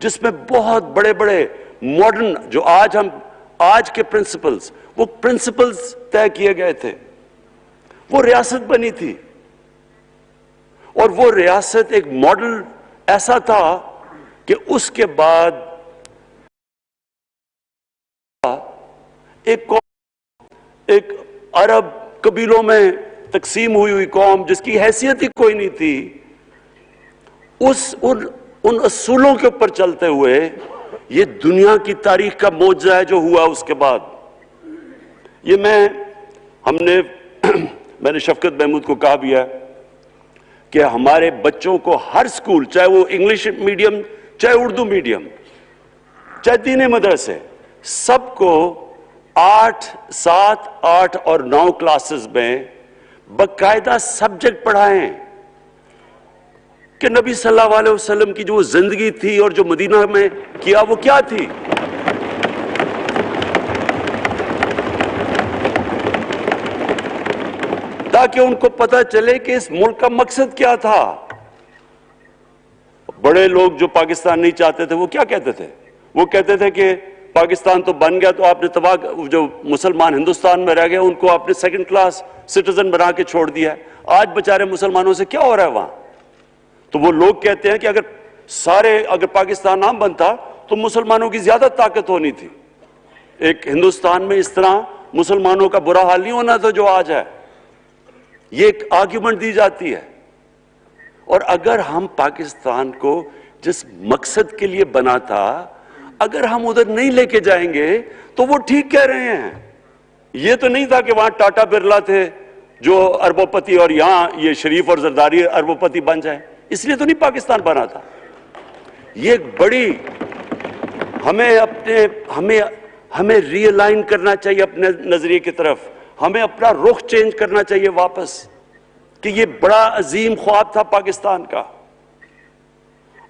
جس میں بہت بڑے بڑے ماڈرن جو آج کے پرنسپلز، وہ پرنسپلز طے کیے گئے تھے. وہ ریاست بنی تھی، اور وہ ریاست ایک ماڈل ایسا تھا کہ اس کے بعد ایک عرب قبیلوں میں تقسیم ہوئی قوم جس کی حیثیت ہی کوئی نہیں تھی، ان اصولوں کے اوپر چلتے ہوئے یہ دنیا کی تاریخ کا معجزہ ہے جو ہوا اس کے بعد. یہ میں نے شفقت محمود کو کہا بھی ہے کہ ہمارے بچوں کو ہر سکول، چاہے وہ انگلش میڈیم، چاہے اردو میڈیم، چاہے دینی مدرسے، سب کو 8، 7، 8 اور 9 کلاسز میں باقاعدہ سبجیکٹ پڑھائیں کہ نبی صلی اللہ علیہ وسلم کی جو زندگی تھی اور جو مدینہ میں کیا وہ کیا تھی. تاکہ ان کو پتہ چلے کہ اس ملک کا مقصد کیا تھا. بڑے لوگ جو پاکستان نہیں چاہتے تھے وہ کیا کہتے تھے؟ وہ کہتے تھے کہ پاکستان تو بن گیا تو آپ نے جو مسلمان ہندوستان میں رہ گئے ان کو آپ نے سیکنڈ کلاس سٹیزن بنا کے چھوڑ دیا ہے. آج بیچارے مسلمانوں سے کیا ہو رہا ہے وہاں؟ تو وہ لوگ کہتے ہیں کہ اگر پاکستان نہ بنتا تو مسلمانوں کی زیادہ طاقت ہونی تھی. ایک ہندوستان میں اس طرح مسلمانوں کا برا حال نہیں ہونا تھا جو آج ہے. یہ ایک آرگیومنٹ دی جاتی ہے. اور اگر ہم پاکستان کو جس مقصد کے لیے بنا تھا اگر ہم ادھر نہیں لے کے جائیں گے تو وہ ٹھیک کہہ رہے ہیں. یہ تو نہیں تھا کہ وہاں ٹاٹا برلا تھے جو اربوں پتی اور یہاں یہ شریف اور زرداری اربوں پتی بن جائیں. اس لیے تو نہیں پاکستان بنا تھا. یہ ایک بڑی ہمیں ری الائن کرنا چاہیے اپنے نظریے کی طرف. ہمیں اپنا رخ چینج کرنا چاہیے واپس کہ یہ بڑا عظیم خواب تھا پاکستان کا.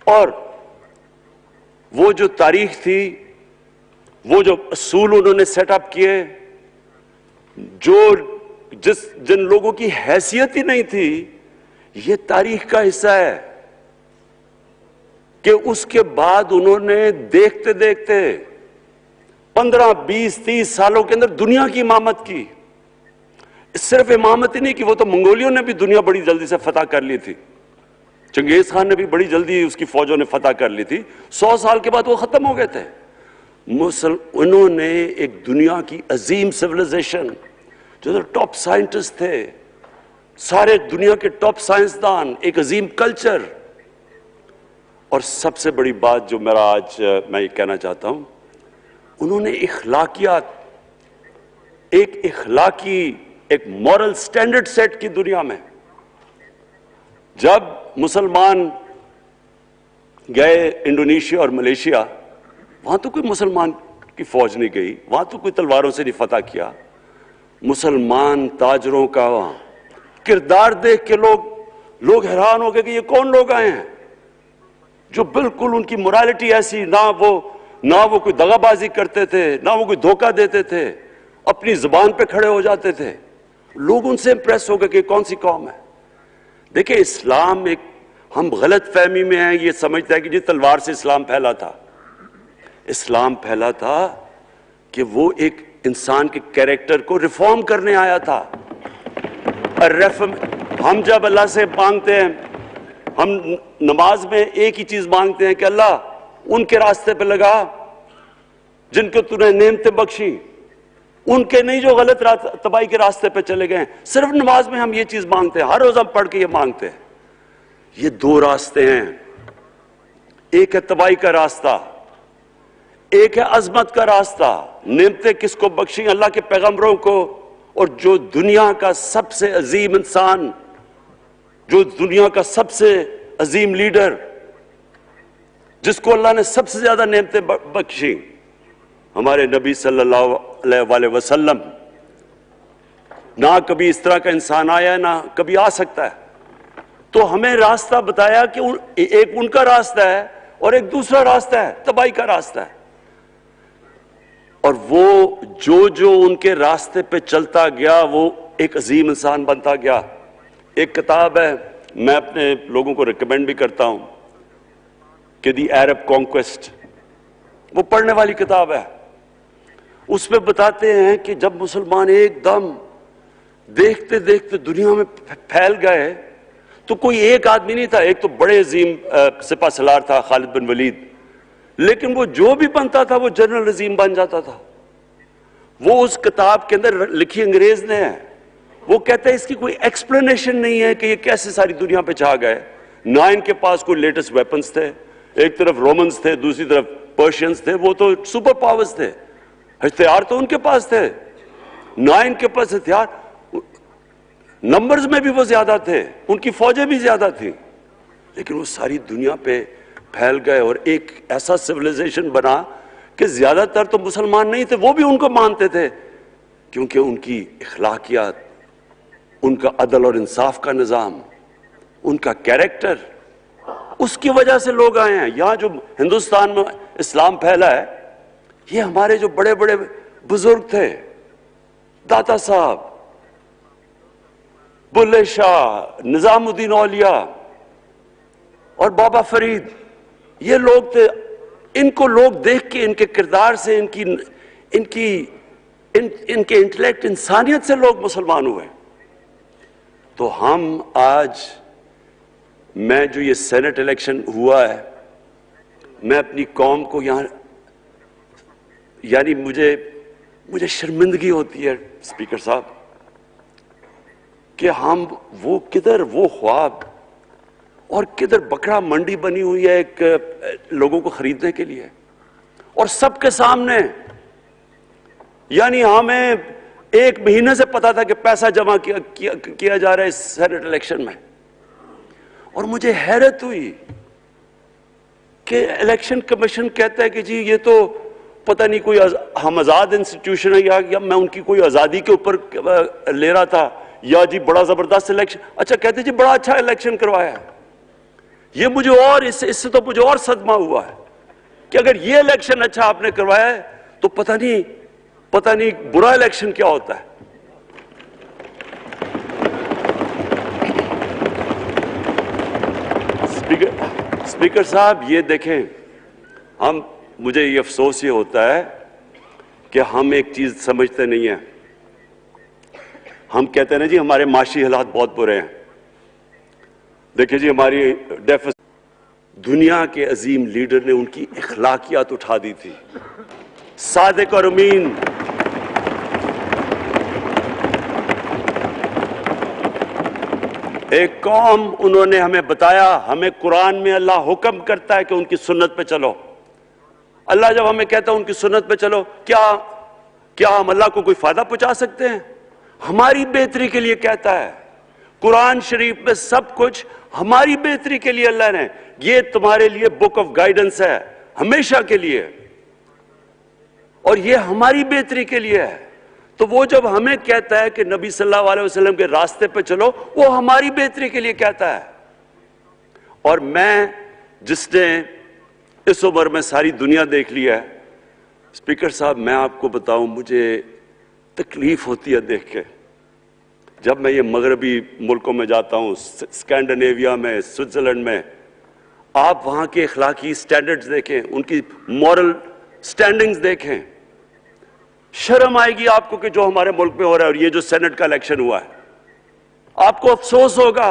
اور وہ جو تاریخ تھی، وہ جو اصول انہوں نے سیٹ اپ کیے، جن لوگوں کی حیثیت ہی نہیں تھی، یہ تاریخ کا حصہ ہے کہ اس کے بعد انہوں نے دیکھتے دیکھتے 15، 20، 30 سالوں کے اندر دنیا کی امامت کی. صرف امامت ہی نہیں کی، وہ تو منگولیوں نے بھی دنیا بڑی جلدی سے فتح کر لی تھی. چنگیز خان نے بھی بڑی جلدی اس کی فوجوں نے فتح کر لی تھی. 100 سال کے بعد وہ ختم ہو گئے تھے. انہوں نے ایک دنیا کی عظیم سیولائزیشن، جو ٹاپ سائنٹسٹ تھے، سارے دنیا کے ٹاپ سائنسدان، ایک عظیم کلچر. اور سب سے بڑی بات جو آج میں یہ کہنا چاہتا ہوں، انہوں نے اخلاقیات، ایک اخلاقی ایک مورل سٹینڈرڈ سیٹ کی دنیا میں. جب مسلمان گئے انڈونیشیا اور ملیشیا، وہاں تو کوئی مسلمان کی فوج نہیں گئی، وہاں تو کوئی تلواروں سے نہیں فتح کیا. مسلمان تاجروں کا وہاں کردار دیکھ کے لوگ حیران ہو گئے کہ یہ کون لوگ آئے ہیں جو بالکل ان کی مورالٹی ایسی، نہ وہ کوئی دغا بازی کرتے تھے، نہ وہ کوئی دھوکہ دیتے تھے، اپنی زبان پہ کھڑے ہو جاتے تھے. لوگ ان سے امپریس ہو گئے کہ کون سی قوم ہے. دیکھیں اسلام ہم غلط فہمی میں ہیں، یہ سمجھتا ہے کہ جی تلوار سے اسلام پھیلا تھا. اسلام پھیلا تھا کہ وہ ایک انسان کے کیریکٹر کو ریفارم کرنے آیا تھا. ہم جب اللہ سے مانگتے ہیں، ہم نماز میں ایک ہی چیز مانگتے ہیں کہ اللہ ان کے راستے پہ لگا جن کو تو نے نعمتیں بخشی، ان کے نہیں جو غلط تباہی کے راستے پہ چلے گئے. صرف نماز میں ہم یہ چیز مانگتے ہیں، ہر روز ہم پڑھ کے یہ مانگتے ہیں. یہ 2 راستے ہیں، ایک ہے تباہی کا راستہ، ایک ہے عظمت کا راستہ. نعمتیں کس کو بخشیں؟ اللہ کے پیغمبروں کو. اور جو دنیا کا سب سے عظیم انسان، جو دنیا کا سب سے عظیم لیڈر، جس کو اللہ نے سب سے زیادہ نعمتیں بخشیں، ہمارے نبی صلی اللہ علیہ وسلم. نہ کبھی اس طرح کا انسان آیا ہے، نہ کبھی آ سکتا ہے. تو ہمیں راستہ بتایا کہ ایک ان کا راستہ ہے اور ایک دوسرا راستہ ہے، تباہی کا راستہ ہے. اور وہ جو ان کے راستے پہ چلتا گیا وہ ایک عظیم انسان بنتا گیا. ایک کتاب ہے، میں اپنے لوگوں کو ریکمینڈ بھی کرتا ہوں، کہ دی عرب کانکویسٹ، وہ پڑھنے والی کتاب ہے. اس میں بتاتے ہیں کہ جب مسلمان ایک دم دیکھتے دیکھتے دنیا میں پھیل گئے تو کوئی ایک آدمی نہیں تھا. ایک تو بڑے عظیم سپہ سالار تھا خالد بن ولید، لیکن وہ جو بھی بنتا تھا وہ جنرل عظیم بن جاتا تھا. وہ اس کتاب کے اندر لکھی انگریز نے ہے. وہ کہتے ہیں اس کی کوئی ایکسپلینیشن نہیں ہے کہ یہ کیسے ساری دنیا پہ چھا گئے. نہ ان کے پاس کوئی لیٹسٹ ویپنز تھے، ایک طرف رومنز تھے، دوسری طرف پرشینز تھے، وہ تو سپر پاورز تھے. ہتھیار تو ان کے پاس تھے. نہ ان کے پاس ہتھیار، نمبرز میں بھی وہ زیادہ تھے، ان کی فوجیں بھی زیادہ تھیں، لیکن وہ ساری دنیا پہ پھیل گئے اور ایک ایسا سویلائزیشن بنا کہ زیادہ تر تو مسلمان نہیں تھے، وہ بھی ان کو مانتے تھے، کیونکہ ان کی اخلاقیات، ان کا عدل اور انصاف کا نظام، ان کا کیریکٹر، اس کی وجہ سے لوگ آئے ہیں. یہاں جو ہندوستان میں اسلام پھیلا ہے، یہ ہمارے جو بڑے بڑے بزرگ تھے، داتا صاحب، بلے شاہ، نظام الدین اولیاء اور بابا فرید، یہ لوگ تھے. ان کو لوگ دیکھ کے، ان کے کردار سے، ان کے انٹلیکٹ، انسانیت سے لوگ مسلمان ہوئے. تو ہم آج، میں جو یہ سینٹ الیکشن ہوا ہے، میں اپنی قوم کو یہاں، یعنی مجھے شرمندگی ہوتی ہے اسپیکر صاحب کہ ہم وہ کدھر وہ خواب اور کدھر بکرا منڈی بنی ہوئی ہے ایک لوگوں کو خریدنے کے لیے، اور سب کے سامنے. یعنی ہمیں ایک مہینے سے پتا تھا کہ پیسہ جمع کیا جا رہا ہے اس سینٹ الیکشن میں، اور مجھے حیرت ہوئی کہ الیکشن کمیشن کہتا ہے کہ جی یہ تو پتہ نہیں کوئی ہم آزاد انسٹیٹیوشن ہے یا میں ان کی کوئی آزادی کے اوپر لے رہا تھا، یا جی بڑا زبردست الیکشن. اچھا کہتے جی بڑا اچھا الیکشن کروایا ہے. یہ مجھے اور اس سے تو مجھے اور صدمہ ہوا ہے کہ اگر یہ الیکشن اچھا آپ نے کروایا ہے تو پتہ نہیں برا الیکشن کیا ہوتا ہے. اسپیکر صاحب یہ دیکھیں، مجھے یہ افسوس یہ ہوتا ہے کہ ہم ایک چیز سمجھتے نہیں ہیں. ہم کہتے ہیں نا جی ہمارے معاشی حالات بہت برے ہیں. دیکھیں جی ہماری دنیا کے عظیم لیڈر نے ان کی اخلاقیات اٹھا دی تھی، صادق اور امین. ایک قوم، انہوں نے ہمیں بتایا، ہمیں قرآن میں اللہ حکم کرتا ہے کہ ان کی سنت پہ چلو. اللہ جب ہمیں کہتا ہے ان کی سنت پہ چلو، کیا ہم اللہ کو کوئی فائدہ پہنچا سکتے ہیں؟ ہماری بہتری کے لیے کہتا ہے. قرآن شریف میں سب کچھ ہماری بہتری کے لیے اللہ نے، یہ تمہارے لیے بک آف گائیڈنس ہے ہمیشہ کے لیے، اور یہ ہماری بہتری کے لیے ہے. تو وہ جب ہمیں کہتا ہے کہ نبی صلی اللہ علیہ وسلم کے راستے پہ چلو، وہ ہماری بہتری کے لیے کہتا ہے. اور میں، جس نے اس عمر میں ساری دنیا دیکھ لی ہے، اسپیکر صاحب میں آپ کو بتاؤں، مجھے تکلیف ہوتی ہے دیکھ کے. جب میں یہ مغربی ملکوں میں جاتا ہوں، اسکینڈینیویا میں، سوئٹزرلینڈ میں، آپ وہاں کے اخلاقی سٹینڈرڈز دیکھیں، ان کی مورل سٹینڈنگز دیکھیں، شرم آئے گی آپ کو کہ جو ہمارے ملک میں ہو رہا ہے. اور یہ جو سینٹ کا الیکشن ہوا ہے، آپ کو افسوس ہوگا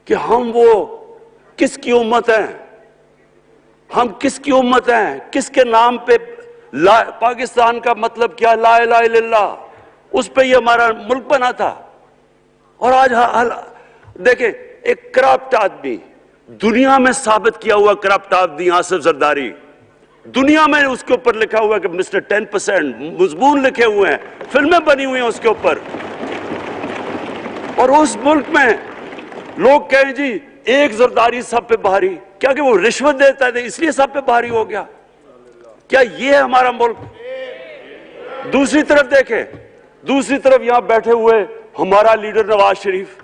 کہ ہم وہ کس کی امت ہیں، ہم کس کی امت ہیں، کس کے نام پہ پاکستان کا مطلب کیا، لا الہ الا اللہ، اس پہ یہ ہمارا ملک بنا تھا. اور آج دیکھیں ایک کرپٹ آدمی، دنیا میں ثابت کیا ہوا کرپٹ آدمی آصف زرداری، دنیا میں اس کے اوپر لکھا ہوا کہ مسٹر 10%، مضمون لکھے ہوئے ہیں، فلمیں بنی ہوئی ہیں اس کے اوپر. اور اس ملک میں لوگ کہیں جی ایک زرداری سب پہ بھاری، کیا کہ وہ رشوت دیتا ہے اس لیے سب پہ بھاری ہو گیا؟ کیا یہ ہے ہمارا ملک؟ دوسری طرف دیکھیں، دوسری طرف یہاں بیٹھے ہوئے ہمارا لیڈر نواز شریف.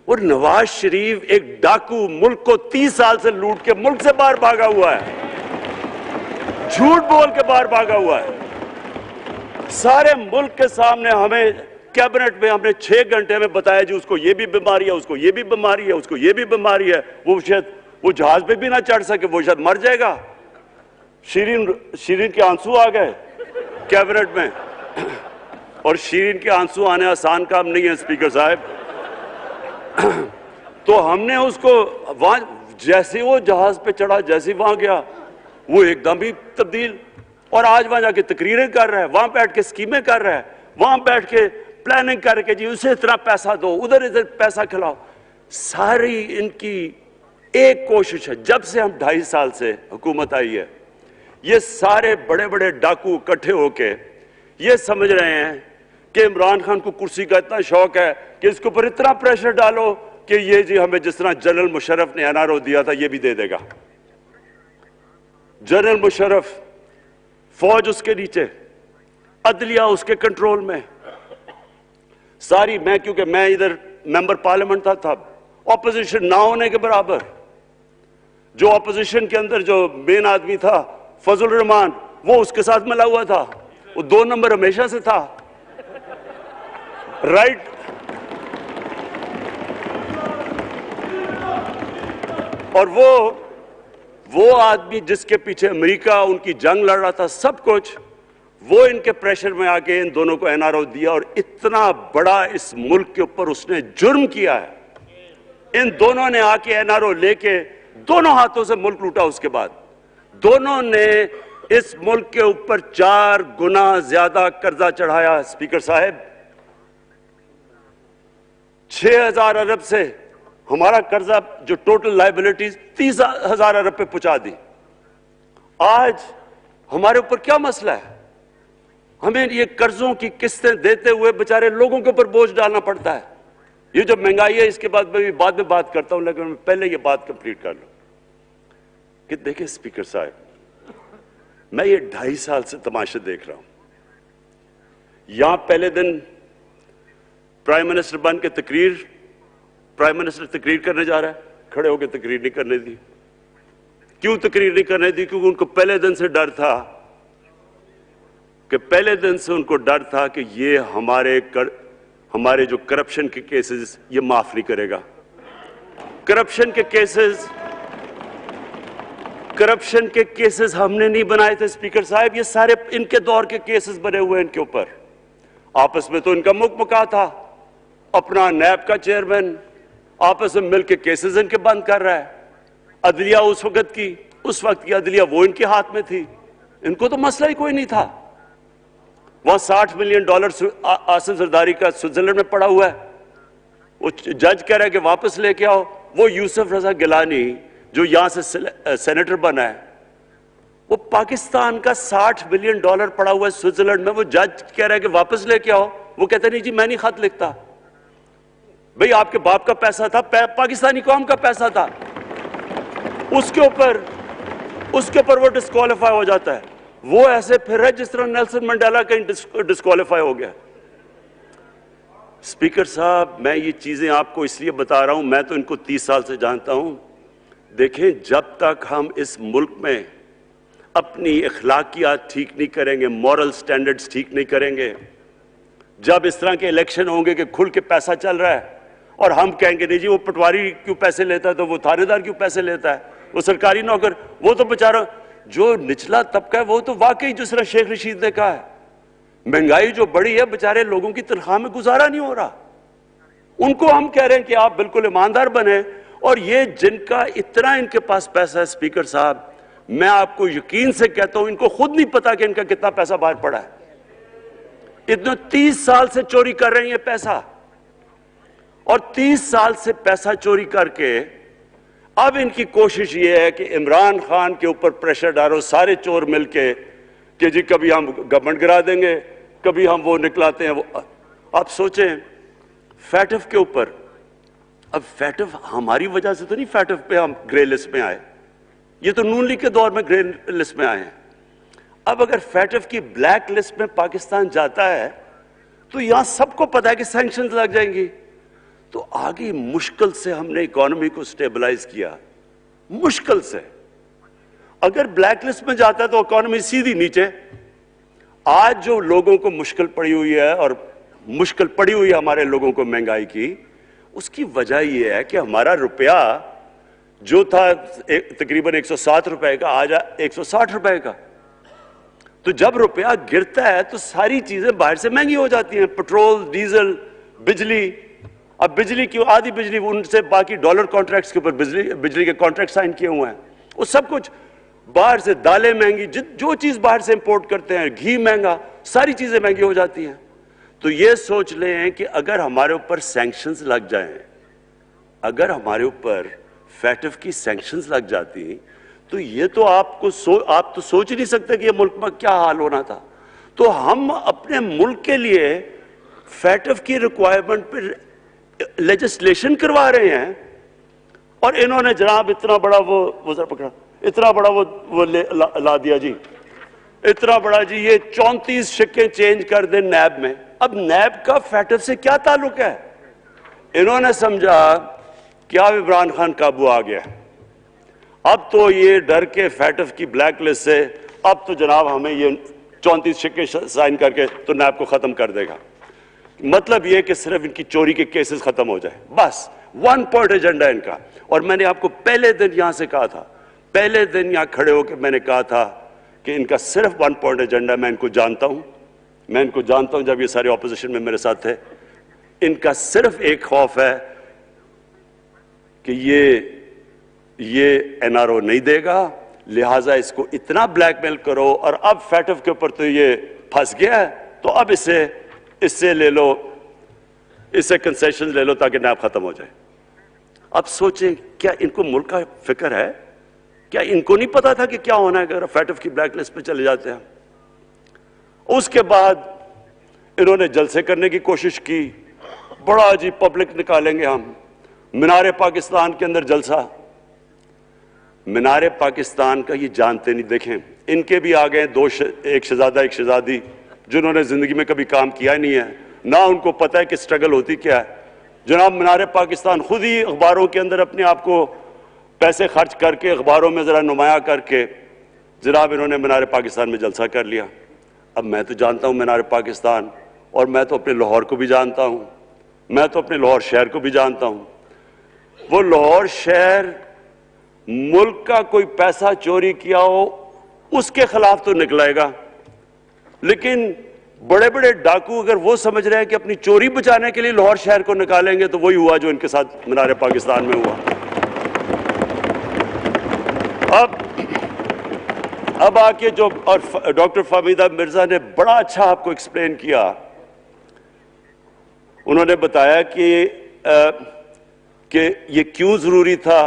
اور نواز شریف ایک ڈاکو، ملک کو 30 سال سے لوٹ کے ملک سے باہر بھاگا ہوا ہے، جھوٹ بول کے باہر بھاگا ہوا ہے. سارے ملک کے سامنے ہمیں کیبنٹ میں ہم نے 6 گھنٹے میں بتایا جی اس کو یہ بھی بیماری ہے، اس کو یہ بھی بیماری ہے، اس کو یہ بھی بیماری ہے. وہ شاید وہ جہاز پہ بھی نہ چڑھ سکے, وہ شاید مر جائے گا. شیرین کے آنسو آ گئے کیبنٹ میں, اور شیرین کے آنسو آنے آسان کام نہیں ہے اسپیکر صاحب. تو ہم نے اس کو وہاں جیسے وہ جہاز پہ چڑھا, جیسے وہاں گیا, وہ ایک دم ہی تبدیل, اور آج وہاں جا کے تقریریں کر رہا ہے, وہاں بیٹھ کے اسکیمیں کر رہا ہے, وہاں بیٹھ کے پلاننگ کر کے جی اسے اتنا پیسہ دو, ادھر پیسہ کھلاؤ. ساری ان کی ایک کوشش ہے, جب سے ہم 2.5 سال سے حکومت آئی ہے, یہ سارے بڑے بڑے ڈاکو اکٹھے ہو کے یہ سمجھ رہے ہیں کہ عمران خان کو کرسی کا اتنا شوق ہے کہ اس کے اوپر اتنا پریشر ڈالو کہ یہ جی ہمیں جس طرح جنرل مشرف نے NRO دیا تھا یہ بھی دے دے گا. جنرل مشرف, فوج اس کے نیچے, عدلیہ اس کے کنٹرول میں ساری. کیونکہ میں ادھر ممبر پارلیمنٹ تھا, اپوزیشن نہ ہونے کے برابر. جو اپوزیشن کے اندر جو مین آدمی تھا فضل الرحمان, وہ اس کے ساتھ ملا ہوا تھا, وہ 2 نمبر ہمیشہ سے تھا, رائٹ. اور وہ آدمی جس کے پیچھے امریکہ ان کی جنگ لڑ رہا تھا, سب کچھ, وہ ان کے پریشر میں آ کے ان دونوں کو NRO دیا, اور اتنا بڑا اس ملک کے اوپر اس نے جرم کیا ہے. ان دونوں نے آ کے NRO لے کے دونوں ہاتھوں سے ملک لوٹا. اس کے بعد دونوں نے اس ملک کے اوپر 4 گنا زیادہ قرضہ چڑھایا. اسپیکر صاحب, 6,000 ارب سے ہمارا قرضہ جو ٹوٹل لائبلٹیز 30,000 ارب پہ پہنچا دی. آج ہمارے اوپر کیا مسئلہ ہے؟ ہمیں یہ قرضوں کی قسطیں دیتے ہوئے بیچارے لوگوں کے اوپر بوجھ ڈالنا پڑتا ہے. یہ جو مہنگائی ہے اس کے بعد میں بعد میں بات کرتا ہوں, لیکن میں پہلے یہ بات کمپلیٹ کر لوں کہ دیکھیں اسپیکر صاحب, میں یہ 2.5 سال سے تماشے دیکھ رہا ہوں. یہاں پہلے دن پرائم منسٹر بن کے پرائم منسٹر تقریر کرنے جا رہا ہے, کھڑے ہو کے تقریر نہیں کرنے دی. کیوں تقریر نہیں کرنے دی؟ کیونکہ ان کو پہلے دن سے ڈر تھا کہ یہ ہمارے جو کرپشن کے کیسز یہ معاف نہیں کرے گا. کرپشن کے کیسز ہم نے نہیں بنائے تھے اسپیکر صاحب, یہ سارے ان کے دور کے کیسز بنے ہوئے ان کے اوپر. آپس میں تو ان کا مکا تھا, اپنا نیب کا چیئرمین آپس میں مل کے کیسز ان کے بند کر رہا ہے. عدلیہ اس وقت کی عدلیہ وہ ان کے ہاتھ میں تھی, ان کو تو مسئلہ ہی کوئی نہیں تھا. وہاں $60 ملین آصف زرداری کا سوئٹزرلینڈ میں پڑا ہوا ہے, وہ جج کہہ رہا ہے کہ واپس لے کے آؤ. وہ یوسف رضا گیلانی جو یہاں سے سینیٹر بنا ہے, وہ پاکستان کا $60 ملین پڑا ہوا ہے سوئٹزرلینڈ میں, وہ جج کہہ رہا ہے کہ واپس لے کے آؤ. وہ کہتا نہیں جی میں نہیں خط لکھتا. بھئی آپ کے باپ کا پیسہ تھا, پاکستانی قوم کا پیسہ تھا, اس کے اوپر وہ ڈسکوالیفائی ہو جاتا ہے. وہ ایسے پھر رہا ہے جس طرح نیلسن منڈیلا کا ڈسکوالیفائی ہو گیا. اسپیکر صاحب, میں یہ چیزیں آپ کو اس لیے بتا رہا ہوں, میں تو ان کو 30 سال سے جانتا ہوں. دیکھیں, جب تک ہم اس ملک میں اپنی اخلاقیات ٹھیک نہیں کریں گے, مورل سٹینڈرڈز ٹھیک نہیں کریں گے, جب اس طرح کے الیکشن ہوں گے کہ کھل کے پیسہ چل رہا ہے اور ہم کہیں گے نہیں جی وہ پٹواری کیوں پیسے لیتا ہے, تو وہ تھانے دار کیوں پیسے لیتا ہے, وہ سرکاری نوکر, وہ تو بیچارہ جو نچلا طبقہ ہے وہ تو واقعی جس طرح شیخ رشید نے کہا ہے, مہنگائی جو بڑی ہے بیچارے لوگوں کی تنخواہ میں گزارا نہیں ہو رہا. ان کو ہم کہہ رہے ہیں کہ آپ بالکل ایماندار بنیں, اور یہ جن کا اتنا ان کے پاس پیسہ ہے اسپیکر صاحب, میں آپ کو یقین سے کہتا ہوں ان کو خود نہیں پتا کہ ان کا کتنا پیسہ باہر پڑا ہے. اتنے 30 سال سے چوری کر رہے ہیں یہ پیسہ, اور 30 سال سے پیسہ چوری کر کے اب ان کی کوشش یہ ہے کہ عمران خان کے اوپر پریشر ڈالو سارے چور مل کے کہ جی کبھی ہم گورنمنٹ گرا دیں گے, کبھی ہم وہ نکلاتے ہیں. آپ سوچیں فیٹف کے اوپر, اب فیٹف ہماری وجہ سے تو نہیں فیٹف پہ ہم گرے لسٹ میں آئے, یہ تو نون لیگ کے دور میں گرے لسٹ میں آئے ہیں. اب اگر فیٹف کی بلیک لسٹ میں پاکستان جاتا ہے تو یہاں سب کو پتا ہے کہ سینکشنز لگ جائیں گی. تو آگے مشکل سے ہم نے اکانومی کو سٹیبلائز کیا, مشکل سے. اگر بلیک لسٹ میں جاتا ہے تو اکانومی سیدھی نیچے. آج جو لوگوں کو مشکل پڑی ہوئی ہے, اور مشکل پڑی ہوئی ہے ہمارے لوگوں کو مہنگائی کی, اس کی وجہ یہ ہے کہ ہمارا روپیہ جو تھا تقریباً 107 روپے کا آج 160 روپے کا. تو جب روپیہ گرتا ہے تو ساری چیزیں باہر سے مہنگی ہو جاتی ہیں, پٹرول, ڈیزل, بجلی. اب بجلی کی آدھی بجلی ان سے باقی ڈالر کانٹریکٹس کے اوپر بجلی کے کانٹریکٹ سائن کیے ہوئے ہیں, وہ سب کچھ باہر سے. دالیں مہنگی, جو چیز باہر سے امپورٹ کرتے ہیں, گھی مہنگا, ساری چیزیں مہنگی ہو جاتی ہیں. تو یہ سوچ لیں کہ اگر ہمارے اوپر سینکشنز لگ جائیں, اگر ہمارے اوپر فیٹف کی سینکشنز لگ جاتی تو یہ تو آپ تو سوچ ہی نہیں سکتے کہ یہ ملک میں کیا حال ہونا تھا. تو ہم اپنے ملک کے لیے فیٹف کی ریکوائرمنٹ پر لیجسلیشن کروا رہے ہیں, اور انہوں نے جناب اتنا بڑا وہ ذرا پکڑا, اتنا بڑا وہ لا دیا جی, اتنا بڑا جی, یہ 34 شکیں چینج کر دیں نیب میں. اب نیب کا فیٹف سے کیا تعلق ہے؟ انہوں نے سمجھا کہ اب عمران خان قابو آ گیا, اب تو یہ ڈر کے فیٹف کی بلیک لسٹ سے اب تو جناب ہمیں یہ 34 شکیں سائن کر کے تو نیب کو ختم کر دے گا. مطلب یہ کہ صرف ان کی چوری کے کیسز ختم ہو جائے, بس 1 پوائنٹ ایجنڈا ان کا. اور میں نے آپ کو پہلے دن یہاں سے کہا تھا, پہلے دن یہاں کھڑے ہو کے میں نے کہا تھا کہ ان کا صرف 1 پوائنٹ ایجنڈا. میں ان کو جانتا ہوں, جب یہ سارے اپوزیشن میں میرے ساتھ تھے. ان کا صرف ایک خوف ہے کہ یہ این آر او نہیں دے گا, لہٰذا اس کو اتنا بلیک میل کرو, اور اب فیٹف کے اوپر تو یہ پھنس گیا ہے تو اب اس سے لے لو, اس سے کنسیشن لے لو تاکہ نیب ختم ہو جائے. اب سوچیں, کیا ان کو ملک کا فکر ہے؟ کیا ان کو نہیں پتا تھا کہ کیا ہونا ہے اگر فیٹف کی بلیک لسٹ پہ چلے جاتے ہیں؟ اس کے بعد انہوں نے جلسے کرنے کی کوشش کی, بڑا جی پبلک نکالیں گے ہم, مینار پاکستان کے اندر جلسہ. مینار پاکستان کا یہ جانتے نہیں. دیکھیں ان کے بھی آ گئے ایک شہزادہ ایک شہزادی جنہوں نے زندگی میں کبھی کام کیا نہیں ہے, نہ ان کو پتہ ہے کہ سٹرگل ہوتی کیا ہے. جناب مینار پاکستان خود ہی اخباروں کے اندر اپنے آپ کو پیسے خرچ کر کے اخباروں میں ذرا نمایاں کر کے جناب انہوں نے مینار پاکستان میں جلسہ کر لیا. اب میں تو جانتا ہوں مینار پاکستان, اور میں تو اپنے لاہور کو بھی جانتا ہوں, میں تو اپنے لاہور شہر کو بھی جانتا ہوں. وہ لاہور شہر ملک کا کوئی پیسہ چوری کیا ہو اس کے خلاف تو نکلائے گا, لیکن بڑے بڑے ڈاکو اگر وہ سمجھ رہے ہیں کہ اپنی چوری بچانے کے لیے لاہور شہر کو نکالیں گے تو وہی ہوا جو ان کے ساتھ مینار پاکستان میں ہوا. اب آ کے جو اور ڈاکٹر فہمیدہ مرزا نے بڑا اچھا آپ کو ایکسپلین کیا. انہوں نے بتایا کہ یہ کیوں ضروری تھا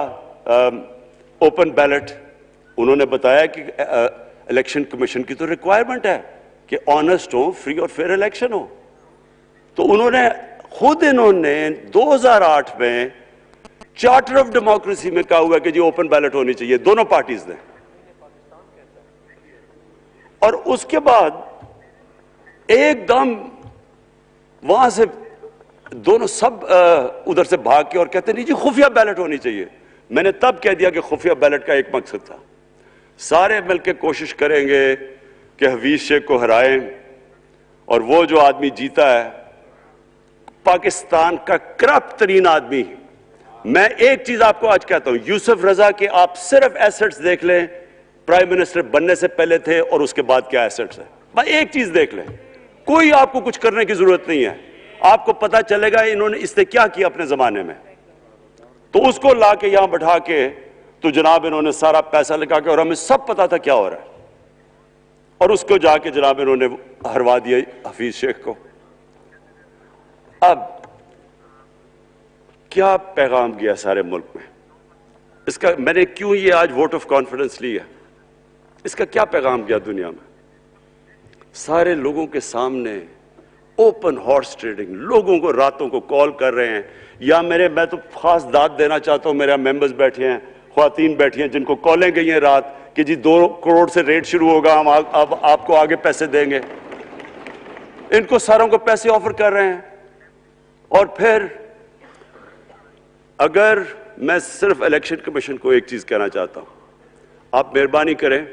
اوپن بیلٹ. انہوں نے بتایا کہ الیکشن کمیشن کی تو ریکوائرمنٹ ہے کہ آنسٹ ہو, فری اور فیئر الیکشن ہو. تو انہوں نے 2008 میں چارٹر آف ڈیموکریسی میں کہا ہوا کہ جی اوپن بیلٹ ہونی چاہیے, دونوں پارٹیز نے. اور اس کے بعد ایک دم وہاں سے دونوں سب ادھر سے بھاگ کے اور کہتے نہیں جی خفیہ بیلٹ ہونی چاہیے. میں نے تب کہہ دیا کہ خفیہ بیلٹ کا ایک مقصد تھا, سارے مل کے کوشش کریں گے کہ حفیظ شیخ کو ہرائیں, اور وہ جو آدمی جیتا ہے پاکستان کا کرپٹ ترین آدمی. میں ایک چیز آپ کو آج کہتا ہوں, یوسف رضا کے آپ صرف ایسٹس دیکھ لیں, پرائم منسٹر بننے سے پہلے تھے اور اس کے بعد کیا ایسٹس ہیں, بس ایک چیز دیکھ لیں, کوئی آپ کو کچھ کرنے کی ضرورت نہیں ہے. آپ کو پتا چلے گا انہوں نے اس نے کیا کیا اپنے زمانے میں. تو اس کو لا کے یہاں بٹھا کے تو جناب انہوں نے سارا پیسہ لگا کے, اور ہمیں سب پتا تھا کیا ہو رہا ہے, اور اس کو جا کے جناب انہوں نے ہروا دیا حفیظ شیخ کو. اب کیا پیغام گیا سارے ملک میں اس کا؟ میں نے کیوں یہ آج ووٹ آف کانفیڈنس لی ہے, اس کا کیا پیغام گیا دنیا میں؟ سارے لوگوں کے سامنے اوپن ہارس ٹریڈنگ, لوگوں کو راتوں کو کال کر رہے ہیں, یا میں تو خاص داد دینا چاہتا ہوں, میرے ممبرز بیٹھے ہیں, خواتین بیٹھی ہیں جن کو کالیں گئی ہیں رات کہ جی 2 کروڑ سے ریٹ شروع ہوگا, ہم اب آپ کو آگے پیسے دیں گے. ان کو ساروں کو پیسے آفر کر رہے ہیں. اور پھر اگر میں صرف الیکشن کمیشن کو ایک چیز کہنا چاہتا ہوں, آپ مہربانی کریں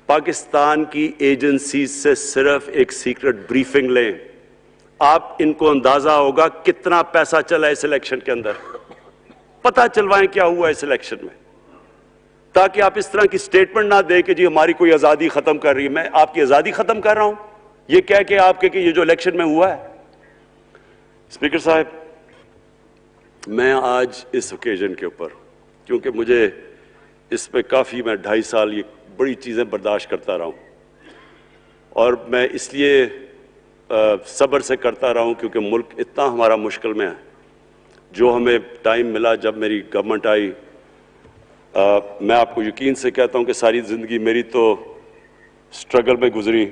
پاکستان کی ایجنسی سے صرف ایک سیکرٹ بریفنگ لیں, آپ ان کو اندازہ ہوگا کتنا پیسہ چلا اس الیکشن کے اندر. پتہ چلوائیں کیا ہوا اس الیکشن میں، تاکہ آپ اس طرح کی سٹیٹمنٹ نہ دیں کہ جی ہماری کوئی آزادی ختم کر رہی ہے. میں آپ کی آزادی ختم کر رہا ہوں یہ کہہ کے آپ کہ یہ جو الیکشن میں ہوا ہے. اسپیکر صاحب، میں آج اس اوکیزن کے اوپر، کیونکہ مجھے اس پہ کافی، میں 2.5 سال یہ بڑی چیزیں برداشت کرتا رہا ہوں، اور میں اس لیے صبر سے کرتا رہا ہوں کیونکہ ملک اتنا ہمارا مشکل میں ہے. جو ہمیں ٹائم ملا جب میری گورنمنٹ آئی، میں آپ کو یقین سے کہتا ہوں کہ ساری زندگی میری تو سٹرگل میں گزری.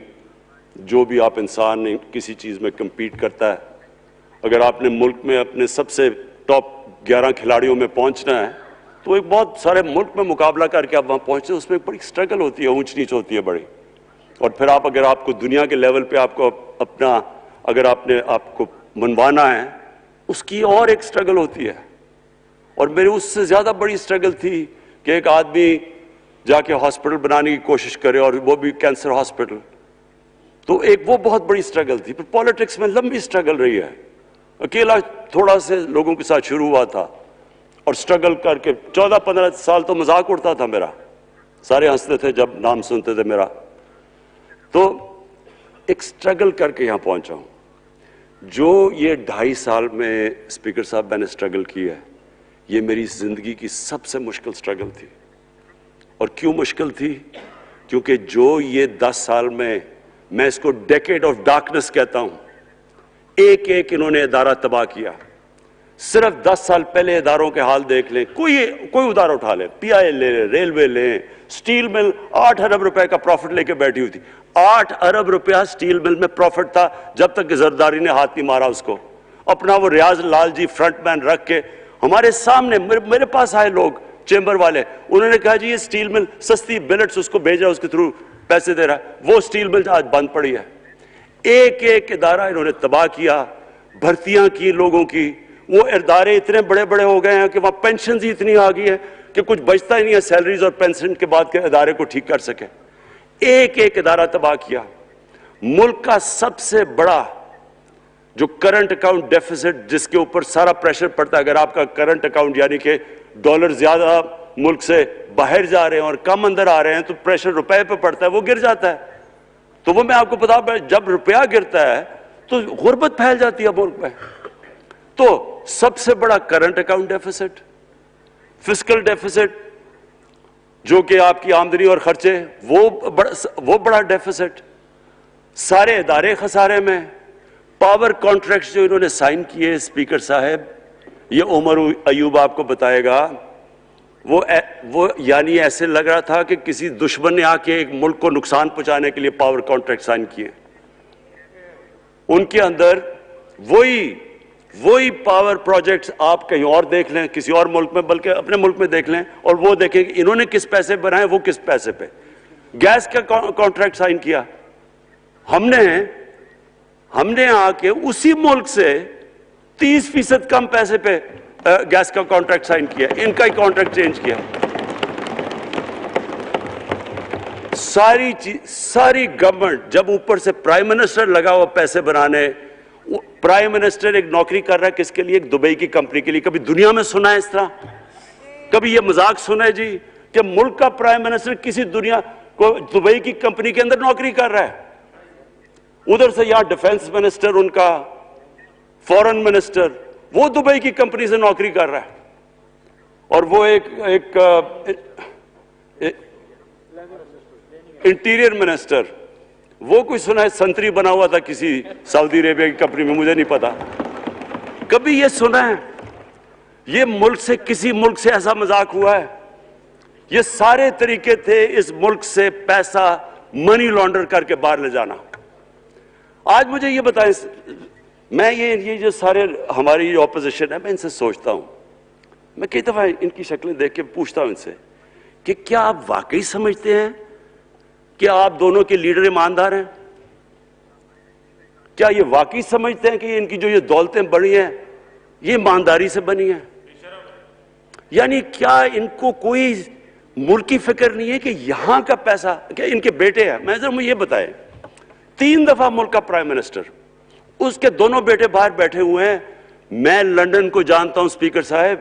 جو بھی آپ انسان نے کسی چیز میں کمپیٹ کرتا ہے، اگر آپ نے ملک میں اپنے سب سے ٹاپ 11 کھلاڑیوں میں پہنچنا ہے تو ایک بہت سارے ملک میں مقابلہ کر کے آپ وہاں پہنچتے ہیں. اس میں بڑی سٹرگل ہوتی ہے، اونچ نیچ ہوتی ہے بڑی. اور پھر اگر آپ کو دنیا کے لیول پہ آپ کو اپنا، اگر آپ نے آپ کو منوانا ہے، اس کی اور ایک سٹرگل ہوتی ہے. اور میری اس سے زیادہ بڑی سٹرگل تھی کہ ایک آدمی جا کے ہاسپٹل بنانے کی کوشش کرے، اور وہ بھی کینسر ہاسپٹل. تو ایک وہ بہت بڑی سٹرگل تھی. پھر پولیٹکس میں لمبی سٹرگل رہی ہے. اکیلا تھوڑا سے لوگوں کے ساتھ شروع ہوا تھا اور سٹرگل کر کے 14-15 سال تو مذاق اڑتا تھا میرا، سارے ہنستے تھے جب نام سنتے تھے میرا. تو ایک سٹرگل کر کے یہاں پہنچا ہوں. جو یہ 2.5 سال میں اسپیکر صاحب میں نے سٹرگل کی ہے، یہ میری زندگی کی سب سے مشکل سٹرگل تھی. اور کیوں مشکل تھی؟ کیونکہ جو یہ 10 سال میں اس کو ڈیکیڈ آف ڈارکنس کہتا ہوں، ایک ایک انہوں نے ادارہ تباہ کیا. صرف 10 سال پہلے اداروں کے حال دیکھ لیں، کوئی ادارہ اٹھا لیں، پی آئی لے لیں، ریلوے لیں. سٹیل مل 8 ارب روپے کا پروفٹ لے کے بیٹھی ہوئی تھی. 8 ارب روپیہ سٹیل مل میں پروفٹ تھا جب تک کہ زرداری نے ہاتھ نہیں مارا اس کو. اپنا وہ ریاض لال جی فرنٹ مین رکھ کے ہمارے سامنے، میرے پاس آئے لوگ چیمبر والے، انہوں نے کہا جی یہ سٹیل مل سستی بلٹس اس کو بھیجا، اس کے تھرو پیسے دے رہا ہے. وہ سٹیل مل آج بند پڑی ہے. ایک ایک ادارہ انہوں نے تباہ کیا، بھرتیاں کی لوگوں کی. وہ ادارے اتنے بڑے بڑے ہو گئے ہیں کہ وہاں پینشنز ہی اتنی آ گئی ہے کہ کچھ بچتا ہی نہیں ہے سیلریز اور پینشن کے بعد کے ادارے کو ٹھیک کر سکے. ایک ایک ادارہ تباہ کیا. ملک کا سب سے بڑا جو کرنٹ اکاؤنٹ ڈیفیسٹ، جس کے اوپر سارا پریشر پڑتا ہے، اگر آپ کا کرنٹ اکاؤنٹ یعنی کہ ڈالر زیادہ ملک سے باہر جا رہے ہیں اور کم اندر آ رہے ہیں تو پریشر روپے پہ پڑتا ہے، وہ گر جاتا ہے. تو وہ میں آپ کو بتا، جب روپیہ گرتا ہے تو غربت پھیل جاتی ہے ملک میں. تو سب سے بڑا current account deficit, fiscal deficits جو کہ آپ کی آمدنی اور خرچے، وہ بڑا ڈیفیسٹ. سارے ادارے خسارے میں. پاور کانٹریکٹس جو انہوں نے سائن کیے اسپیکر صاحب، یہ عمر ایوب آپ کو بتائے گا، وہ یعنی ایسے لگ رہا تھا کہ کسی دشمن نے آ کے ایک ملک کو نقصان پہنچانے کے لیے پاور کانٹریکٹ سائن کیے. ان کے اندر وہی پاور پروجیکٹس آپ کہیں اور دیکھ لیں، کسی اور ملک میں، بلکہ اپنے ملک میں دیکھ لیں، اور وہ دیکھیں کہ انہوں نے کس پیسے بنائے، وہ کس پیسے پہ. گیس کا کانٹریکٹ سائن کیا ہم نے آ کے اسی ملک سے 30% کم پیسے پہ گیس کا کانٹریکٹ سائن کیا، ان کا ہی کانٹریکٹ چینج کیا. ساری گورنمنٹ جب اوپر سے پرائم منسٹر لگا ہوا پیسے بنانے. پرائم منسٹر ایک نوکری کر رہا ہے کس کے لیے؟ ایک دبئی کی کمپنی کے لیے. کبھی دنیا میں سنا ہے اس طرح؟ کبھی یہ مذاق سنا ہے جی کہ ملک کا پرائم منسٹر کسی دنیا کو دبئی کی کمپنی کے اندر نوکری کر رہا ہے؟ ادھر سے یہاں ڈیفنس منسٹر، ان کا فورن منسٹر، وہ دبئی کی کمپنی سے نوکری کر رہا ہے. اور وہ ایک انٹیریئر منسٹر، وہ کوئی سنا ہے سنتری بنا ہوا تھا کسی سعودی عربیہ کی کمپنی میں، مجھے نہیں پتا. کبھی یہ سنا ہے یہ ملک سے، کسی ملک سے ایسا مذاق ہوا ہے؟ یہ سارے طریقے تھے اس ملک سے پیسہ منی لانڈر کر کے باہر لے جانا. آج مجھے یہ بتائیں، میں یہ جو سارے ہماری جو اپوزیشن ہے، میں ان سے سوچتا ہوں، میں کئی دفعہ ان کی شکلیں دیکھ کے پوچھتا ہوں ان سے کہ کیا آپ واقعی سمجھتے ہیں کہ آپ دونوں کے لیڈر ایماندار ہیں؟ کیا یہ واقعی سمجھتے ہیں کہ ان کی جو یہ دولتیں بڑی ہیں یہ ایمانداری سے بنی ہیں؟ یعنی کیا ان کو کوئی ملک کی فکر نہیں ہے کہ یہاں کا پیسہ، کہ ان کے بیٹے ہیں، میں ذرا مجھے یہ بتائیں، 3 دفعہ ملک کا پرائم منسٹر، اس کے دونوں بیٹے باہر بیٹھے ہوئے ہیں. میں لندن کو جانتا ہوں اسپیکر صاحب،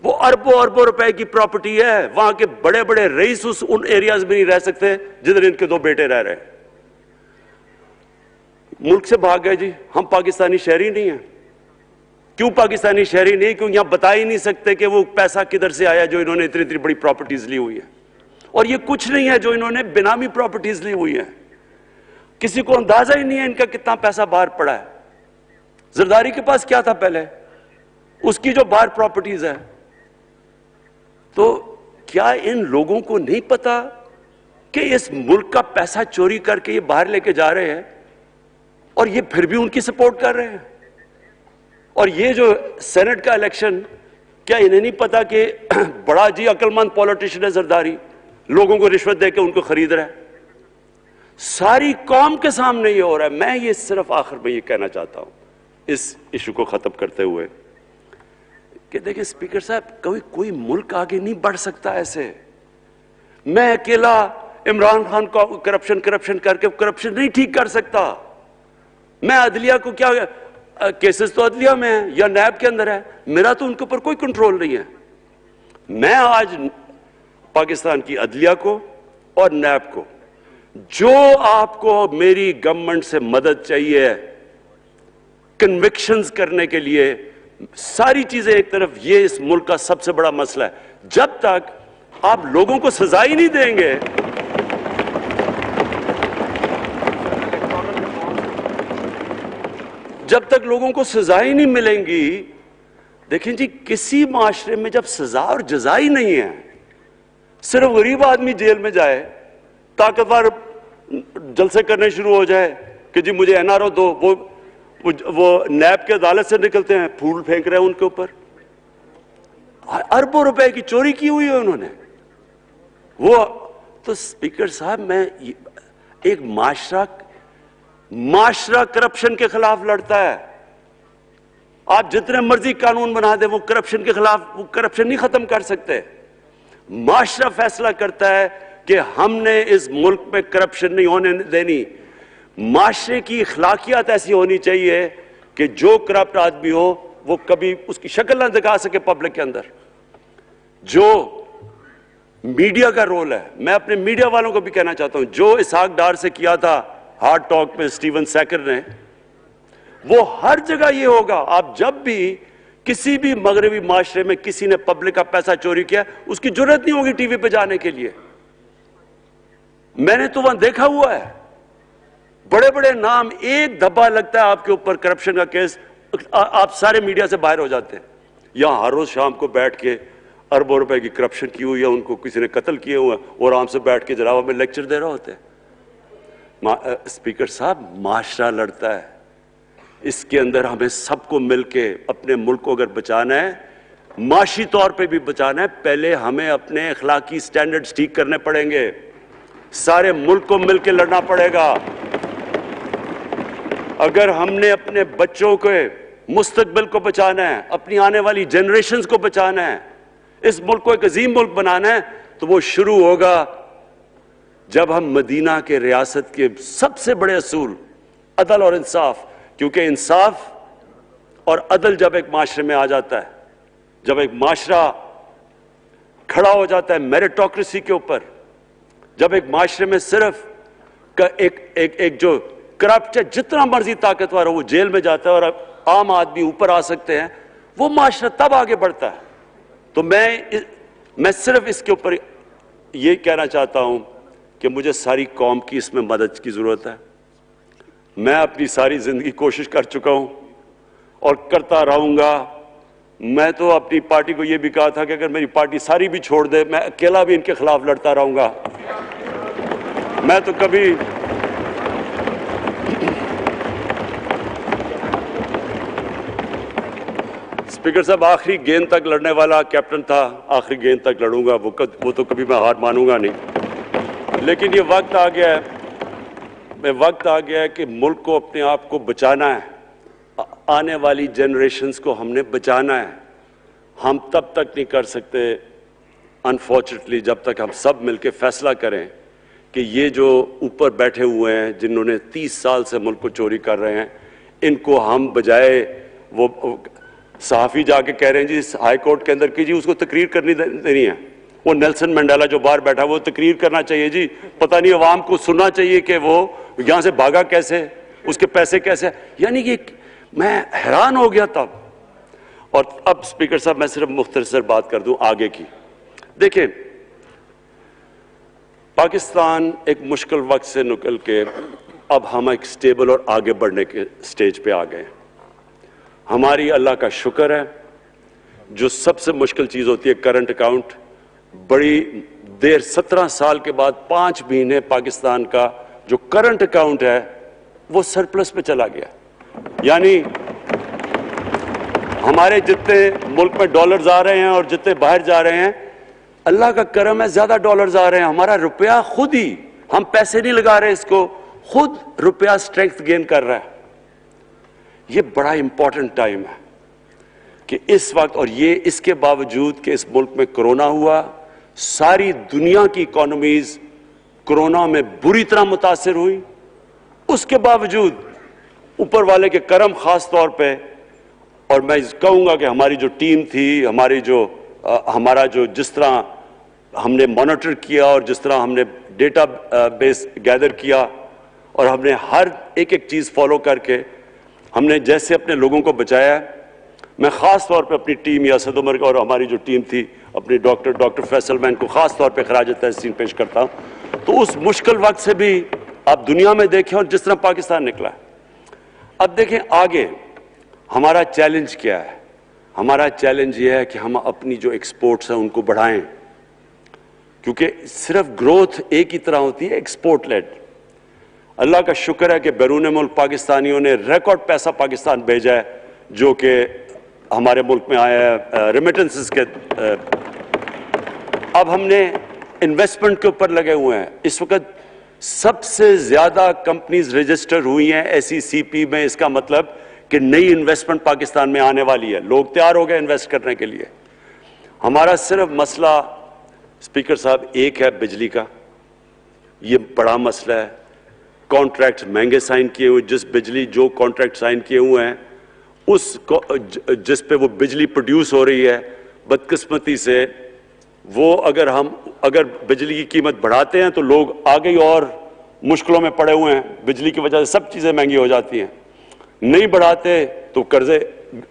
وہ اربوں اربوں روپے کی پراپرٹی ہے. وہاں کے بڑے بڑے رئیس ان ایریاز میں نہیں رہ سکتے جدھر ان کے 2 بیٹے رہ رہے ہیں. ملک سے بھاگ گئے جی. ہم پاکستانی شہری نہیں ہیں. کیوں پاکستانی شہری نہیں؟ کیوں یہاں بتا ہی نہیں سکتے کہ وہ پیسہ کدھر سے آیا جو انہوں نے اتنی بڑی پراپرٹیز لی ہوئی ہے. اور یہ کچھ نہیں ہے جو انہوں نے بنامی پراپرٹیز لی ہوئی ہیں. کسی کو اندازہ ہی نہیں ہے ان کا کتنا پیسہ باہر پڑا ہے. زرداری کے پاس کیا تھا پہلے؟ اس کی جو باہر پراپرٹیز ہے. تو کیا ان لوگوں کو نہیں پتا کہ اس ملک کا پیسہ چوری کر کے یہ باہر لے کے جا رہے ہیں اور یہ پھر بھی ان کی سپورٹ کر رہے ہیں؟ اور یہ جو سینٹ کا الیکشن، کیا انہیں نہیں پتا کہ بڑا جی عقل مند پولیٹیشن ہے زرداری، لوگوں کو رشوت دے کے ان کو خرید رہا ہے؟ ساری قوم کے سامنے یہ ہو رہا ہے. میں یہ صرف آخر میں یہ کہنا چاہتا ہوں اس ایشو کو ختم کرتے ہوئے کہ دیکھیں اسپیکر صاحب، کوئی ملک آگے نہیں بڑھ سکتا ایسے. میں اکیلا عمران خان کو کرپشن کر کے کرپشن نہیں ٹھیک کر سکتا. میں عدلیہ کو کیا، کیسز تو عدلیہ میں ہے یا نیب کے اندر ہے، میرا تو ان کے اوپر کوئی کنٹرول نہیں ہے. میں آج پاکستان کی عدلیہ کو اور نیب کو، جو آپ کو میری گورنمنٹ سے مدد چاہیے کنوکشنز کرنے کے لیے، ساری چیزیں ایک طرف، یہ اس ملک کا سب سے بڑا مسئلہ ہے. جب تک آپ لوگوں کو سزا ہی نہیں دیں گے، جب تک لوگوں کو سزا ہی نہیں ملیں گی. دیکھیں جی، کسی معاشرے میں جب سزا اور جزا ہی نہیں ہے، صرف غریب آدمی جیل میں جائے، طاقتور جلسے کرنے شروع ہو جائے کہ جی مجھے این آر او دو، وہ نیب کے عدالت سے نکلتے ہیں، پھول پھینک رہے ہیں ان کے اوپر. اربوں روپے کی چوری کی ہوئی ہے انہوں نے. وہ تو اسپیکر صاحب، میں ایک معاشرہ کرپشن کے خلاف لڑتا ہے. آپ جتنے مرضی قانون بنا دیں، وہ کرپشن کے خلاف، وہ کرپشن نہیں ختم کر سکتے. معاشرہ فیصلہ کرتا ہے کہ ہم نے اس ملک میں کرپشن نہیں ہونے دینی. معاشرے کی اخلاقیات ایسی ہونی چاہیے کہ جو کرپٹ آدمی ہو وہ کبھی اس کی شکل نہ دکھا سکے پبلک کے اندر. جو میڈیا کا رول ہے، میں اپنے میڈیا والوں کو بھی کہنا چاہتا ہوں، جو اسحاق ڈار سے کیا تھا ہارڈ ٹاک میں اسٹیون سیکر نے، وہ ہر جگہ یہ ہوگا. آپ جب بھی کسی بھی مغربی معاشرے میں کسی نے پبلک کا پیسہ چوری کیا، اس کی جرات نہیں ہوگی ٹی وی پہ جانے کے لیے. میں نے تو وہاں دیکھا ہوا ہے، بڑے بڑے نام، ایک دھبا لگتا ہے آپ کے اوپر کرپشن کا کیس، آپ سارے میڈیا سے باہر ہو جاتے ہیں. یہاں ہر روز شام کو بیٹھ کے اربوں روپے کی کرپشن کی ہوئی ہے، ان کو کسی نے قتل کیے ہوئے ہیں، اور آرام سے بیٹھ کے جناب میں لیکچر دے رہا ہوتے ہیں. اسپیکر صاحب، معاشرہ لڑتا ہے. اس کے اندر ہمیں سب کو مل کے اپنے ملک کو اگر بچانا ہے، معاشی طور پہ بھی بچانا ہے، پہلے ہمیں اپنے اخلاقی سٹینڈرڈز ٹھیک کرنے پڑیں گے. سارے ملک کو مل کے لڑنا پڑے گا. اگر ہم نے اپنے بچوں کے مستقبل کو بچانا ہے، اپنی آنے والی جنریشنز کو بچانا ہے، اس ملک کو ایک عظیم ملک بنانا ہے، تو وہ شروع ہوگا جب ہم مدینہ کے ریاست کے سب سے بڑے اصول عدل اور انصاف، کیونکہ انصاف اور عدل جب ایک معاشرے میں آ جاتا ہے، جب ایک معاشرہ کھڑا ہو جاتا ہے میریٹوکریسی کے اوپر، جب ایک معاشرے میں صرف ایک جو کرپٹ ہے، جتنا مرضی طاقتور ہو وہ جیل میں جاتا ہے اور عام آدمی اوپر آ سکتے ہیں، وہ معاشرہ تب آگے بڑھتا ہے. تو میں صرف اس کے اوپر یہ کہنا چاہتا ہوں کہ مجھے ساری قوم کی اس میں مدد کی ضرورت ہے. میں اپنی ساری زندگی کوشش کر چکا ہوں اور کرتا رہوں گا. میں تو اپنی پارٹی کو یہ بھی کہا تھا کہ اگر میری پارٹی ساری بھی چھوڑ دے، میں اکیلا بھی ان کے خلاف لڑتا رہوں گا. میں تو کبھی اسپیکر صاحب آخری گیند تک لڑنے والا کیپٹن تھا، آخری گیند تک لڑوں گا، وہ تو کبھی میں ہار مانوں گا نہیں. لیکن یہ وقت آ گیا ہے کہ ملک کو اپنے آپ کو بچانا ہے، آنے والی جنریشنز کو ہم نے بچانا ہے. ہم تب تک نہیں کر سکتے انفارچونیٹلی جب تک ہم سب مل کے فیصلہ کریں کہ یہ جو اوپر بیٹھے ہوئے ہیں، جنہوں نے 30 سال سے ملک کو چوری کر رہے ہیں، ان کو ہم بجائے وہ صحافی جا کے کہہ رہے ہیں جی ہائی کورٹ کے اندر کی جی اس کو تقریر کرنی دینی ہے. وہ نیلسن منڈیلا جو باہر بیٹھا وہ تقریر کرنا چاہیے جی, پتہ نہیں عوام کو سننا چاہیے کہ وہ یہاں سے بھاگا کیسے, اس کے پیسے کیسے. یعنی کہ میں حیران ہو گیا تب. اور اب سپیکر صاحب میں صرف مختصر بات کر دوں آگے کی. دیکھیں پاکستان ایک مشکل وقت سے نکل کے اب ہم ایک سٹیبل اور آگے بڑھنے کے سٹیج پہ آ گئے. ہماری اللہ کا شکر ہے, جو سب سے مشکل چیز ہوتی ہے کرنٹ اکاؤنٹ, بڑی دیر 17 سال کے بعد 5 مہینے پاکستان کا جو کرنٹ اکاؤنٹ ہے وہ سرپلس پہ چلا گیا. یعنی ہمارے جتنے ملک میں ڈالرز آ رہے ہیں اور جتنے باہر جا رہے ہیں, اللہ کا کرم ہے زیادہ ڈالرز آ رہے ہیں. ہمارا روپیہ خود ہی, ہم پیسے نہیں لگا رہے اس کو, خود روپیہ سٹرینگتھ گین کر رہا ہے. یہ بڑا امپورٹنٹ ٹائم ہے کہ اس وقت, اور یہ اس کے باوجود کہ اس ملک میں کرونا ہوا, ساری دنیا کی اکانومیز کرونا میں بری طرح متاثر ہوئی, اس کے باوجود اوپر والے کے کرم خاص طور پہ. اور میں کہوں گا کہ ہماری جو ٹیم تھی, ہمارا جو جس طرح ہم نے مانیٹر کیا اور جس طرح ہم نے ڈیٹا بیس گیدر کیا اور ہم نے ہر ایک چیز فالو کر کے ہم نے جیسے اپنے لوگوں کو بچایا ہے. میں خاص طور پہ اپنی ٹیم یاسد عمر اور ہماری جو ٹیم تھی اپنی ڈاکٹر فیصل میں ان کو خاص طور پہ خراج تحسین پیش کرتا ہوں. تو اس مشکل وقت سے بھی آپ دنیا میں دیکھیں اور جس طرح پاکستان نکلا ہے. اب دیکھیں آگے ہمارا چیلنج کیا ہے. ہمارا چیلنج یہ ہے کہ ہم اپنی جو ایکسپورٹس ہیں ان کو بڑھائیں, کیونکہ صرف گروتھ ایک ہی طرح ہوتی ہے, ایکسپورٹ لیڈ. اللہ کا شکر ہے کہ بیرون ملک پاکستانیوں نے ریکارڈ پیسہ پاکستان بھیجا ہے جو کہ ہمارے ملک میں آیا ہے ریمیٹنسز کے. اب ہم نے انویسٹمنٹ کے اوپر لگے ہوئے ہیں. اس وقت سب سے زیادہ کمپنیز رجسٹر ہوئی ہیں SECP میں. اس کا مطلب کہ نئی انویسٹمنٹ پاکستان میں آنے والی ہے, لوگ تیار ہو گئے انویسٹ کرنے کے لیے. ہمارا صرف مسئلہ سپیکر صاحب ایک ہے بجلی کا. یہ بڑا مسئلہ ہے. کانٹریکٹ مہنگے سائن کیے ہوئے, جس بجلی جو کانٹریکٹ سائن کیے ہوئے ہیں جس پہ وہ بجلی پروڈیوس ہو رہی ہے, بدقسمتی سے وہ اگر بجلی کی قیمت بڑھاتے ہیں تو لوگ آگے اور مشکلوں میں پڑے ہوئے ہیں. بجلی کی وجہ سے سب چیزیں مہنگی ہو جاتی ہیں. نہیں بڑھاتے تو قرضے,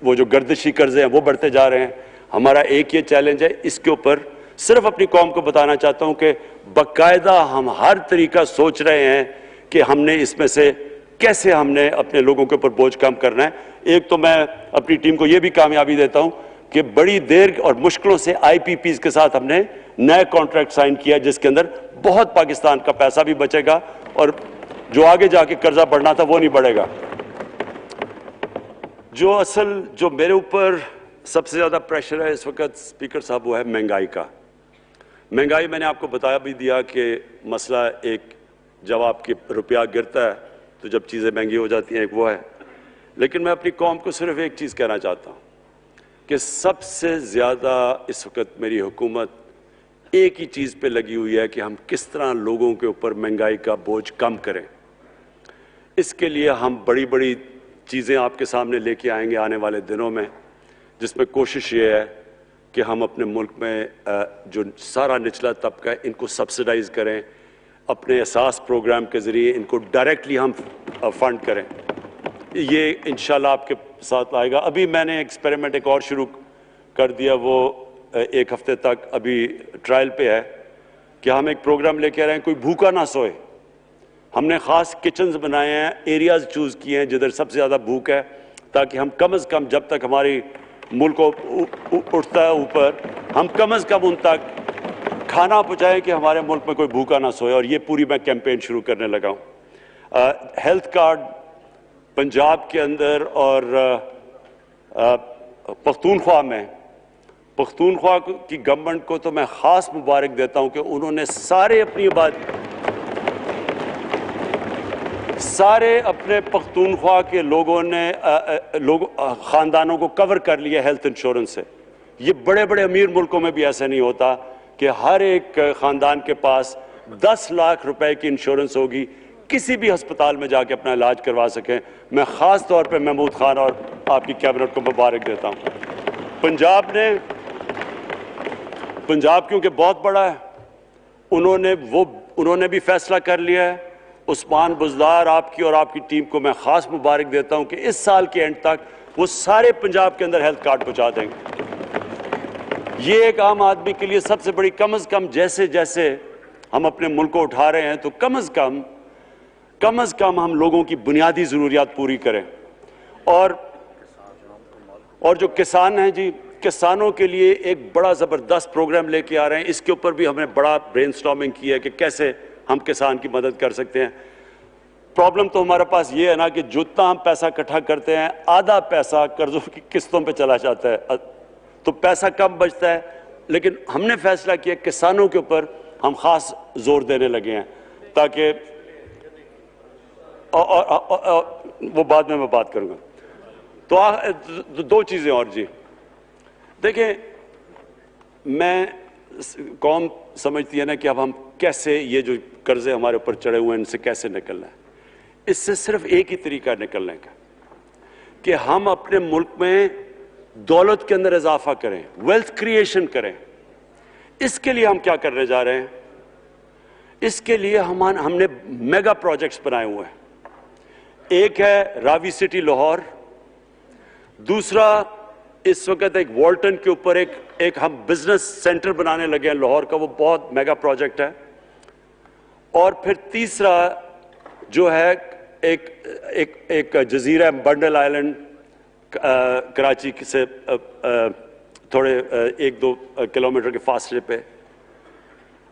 وہ جو گردشی قرضے ہیں وہ بڑھتے جا رہے ہیں. ہمارا ایک یہ چیلنج ہے, اس کے اوپر صرف اپنی قوم کو بتانا چاہتا ہوں کہ باقاعدہ ہم ہر طریقہ سوچ رہے ہیں کہ ہم نے اس میں سے کیسے ہم نے اپنے لوگوں کے اوپر بوجھ کم کرنا ہے. ایک تو میں اپنی ٹیم کو یہ بھی کامیابی دیتا ہوں کہ بڑی دیر اور مشکلوں سے IPPs کے ساتھ ہم نے نئے کانٹریکٹ سائن کیا جس کے اندر بہت پاکستان کا پیسہ بھی بچے گا اور جو آگے جا کے قرضہ بڑھنا تھا وہ نہیں بڑھے گا. جو میرے اوپر سب سے زیادہ پریشر ہے اس وقت سپیکر صاحب وہ ہے مہنگائی کا. مہنگائی میں نے آپ کو بتایا بھی دیا کہ مسئلہ ایک, جب آپ کی روپیہ گرتا ہے تو جب چیزیں مہنگی ہو جاتی ہیں, ایک وہ ہے. لیکن میں اپنی قوم کو صرف ایک چیز کہنا چاہتا ہوں کہ سب سے زیادہ اس وقت میری حکومت ایک ہی چیز پہ لگی ہوئی ہے کہ ہم کس طرح لوگوں کے اوپر مہنگائی کا بوجھ کم کریں. اس کے لیے ہم بڑی بڑی چیزیں آپ کے سامنے لے کے آئیں گے آنے والے دنوں میں, جس میں کوشش یہ ہے کہ ہم اپنے ملک میں جو سارا نچلا طبقہ ہے ان کو سبسڈائز کریں, اپنے اساس پروگرام کے ذریعے ان کو ڈائریکٹلی ہم فنڈ کریں. یہ انشاءاللہ آپ کے ساتھ آئے گا. ابھی میں نے ایکسپیریمنٹ ایک اور شروع کر دیا, وہ 1 ہفتے تک ابھی ٹرائل پہ ہے کہ ہم ایک پروگرام لے کے آ رہے ہیں کوئی بھوکا نہ سوئے. ہم نے خاص کچنز بنائے ہیں, ایریاز چوز کیے ہیں جدھر سب سے زیادہ بھوک ہے, تاکہ ہم کم از کم جب تک ہماری ملک اٹھتا ہے اوپر, ہم کم از کم ان تک کھانا پہنچائیں کہ ہمارے ملک میں کوئی بھوکا نہ سوئے. اور یہ پوری میں کیمپین شروع کرنے لگا ہوں. ہیلتھ کارڈ پنجاب کے اندر اور پختونخوا میں, پختونخوا کی گورنمنٹ کو تو میں خاص مبارک دیتا ہوں کہ انہوں نے سارے اپنے پختونخوا کے لوگوں نے خاندانوں کو کور کر لیا ہیلتھ انشورنس سے. یہ بڑے بڑے امیر ملکوں میں بھی ایسا نہیں ہوتا کہ ہر ایک خاندان کے پاس 10 لاکھ روپے کی انشورنس ہوگی. کسی بھی ہسپتال میں جا کے اپنا علاج کروا سکیں. میں خاص طور پہ محمود خان اور آپ کی کیبنٹ کو مبارک دیتا ہوں. پنجاب کیونکہ بہت بڑا ہے, انہوں نے بھی فیصلہ کر لیا ہے. عثمان بزدار آپ کی اور آپ کی ٹیم کو میں خاص مبارک دیتا ہوں کہ اس سال کے اینڈ تک وہ سارے پنجاب کے اندر ہیلتھ کارڈ پہنچا دیں گے. یہ ایک عام آدمی کے لیے سب سے بڑی, کم از کم جیسے جیسے ہم اپنے ملک کو اٹھا رہے ہیں تو کم از کم ہم لوگوں کی بنیادی ضروریات پوری کریں. اور جو کسان ہیں جی, کسانوں کے لیے ایک بڑا زبردست پروگرام لے کے آ رہے ہیں. اس کے اوپر بھی ہم نے بڑا برین سٹارمنگ کی ہے کہ کیسے ہم کسان کی مدد کر سکتے ہیں. پرابلم تو ہمارے پاس یہ ہے نا کہ جتنا ہم پیسہ اکٹھا کرتے ہیں آدھا پیسہ قرضوں کی قسطوں پہ چلا جاتا ہے, تو پیسہ کم بچتا ہے. لیکن ہم نے فیصلہ کیا کسانوں کے اوپر ہم خاص زور دینے لگے ہیں تاکہ وہ بعد میں بات کروں گا. تو دو چیزیں اور جی. دیکھیں, میں قوم سمجھتی ہے نا کہ اب ہم کیسے یہ جو قرضے ہمارے اوپر چڑھے ہوئے ہیں ان سے کیسے نکلنا ہے. اس سے صرف ایک ہی طریقہ نکلنے کا کہ ہم اپنے ملک میں دولت کے اندر اضافہ کریں, ویلتھ کریشن کریں. اس کے لیے ہم کیا کرنے جا رہے ہیں؟ اس کے لیے ہم نے میگا پروجیکٹس بنائے ہوئے ہیں. ایک ہے راوی سٹی لاہور, دوسرا اس وقت ایک والٹن کے اوپر ایک ہم بزنس سینٹر بنانے لگے ہیں لاہور کا, وہ بہت میگا پروجیکٹ ہے. اور پھر تیسرا جو ہے ایک جزیرہ بنڈل آئلینڈ کراچی سے تھوڑے 1-2 کلومیٹر کے فاصلے پہ.